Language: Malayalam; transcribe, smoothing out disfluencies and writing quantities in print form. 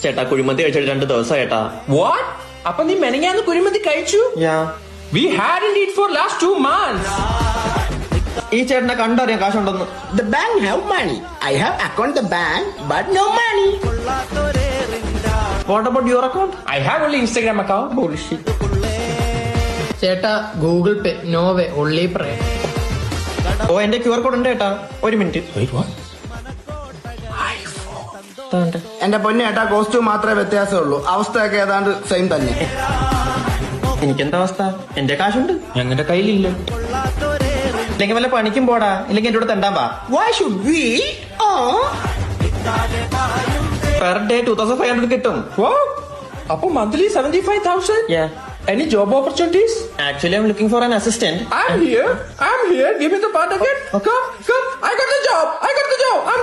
ചേട്ടാ കുഴിമന്തി കഴിച്ചിട്ട് 2 ദിവസം ചേട്ടാ. What? അപ്പൊ നീ മെനങ്ങാന്ന് കുഴിമന്തി കഴിച്ചു? We hadn't eat for last 2 months. ഈ ചേട്ടനെ കണ്ടറിയാം കാശുണ്ടെന്ന്. The bank have money. I have account the bank, but no money. What about your account? I have only Instagram account. Bullshit. ചേട്ടാ ഗൂഗിൾ പേ നോ വേ ഒള്ളി പ്രേ. ഓ എന്റെ QR കോഡ് ഉണ്ട് ചേട്ടാ. 1 മിനിറ്റ്. Wait, what? എന്റെ പൊന്നു ഏട്ടാ കോസ്റ്റ്യൂം മാത്രമേ വ്യത്യാസമുള്ളൂ, അവസ്ഥയൊക്കെ ഏതാണ്ട് സെയിം തന്നെ. എനിക്കെന്താ അവസ്ഥ? എന്റെ കാശുണ്ട്, ഞങ്ങളുടെ കയ്യിലില്ല. ഇല്ലെങ്കിൽ വല്ല പണിക്കും പോടാ, ഇല്ലെങ്കിൽ എന്റെ കൂടെ തെണ്ടാൻ പാ. Why should we? Per day 2500 കിട്ടും. Wow. അപ്പൊ monthly 75,000? Yeah. Any job opportunities? Actually, I'm looking for an assistant. I'm here. Give me the part again. Come. I got the job. I'm...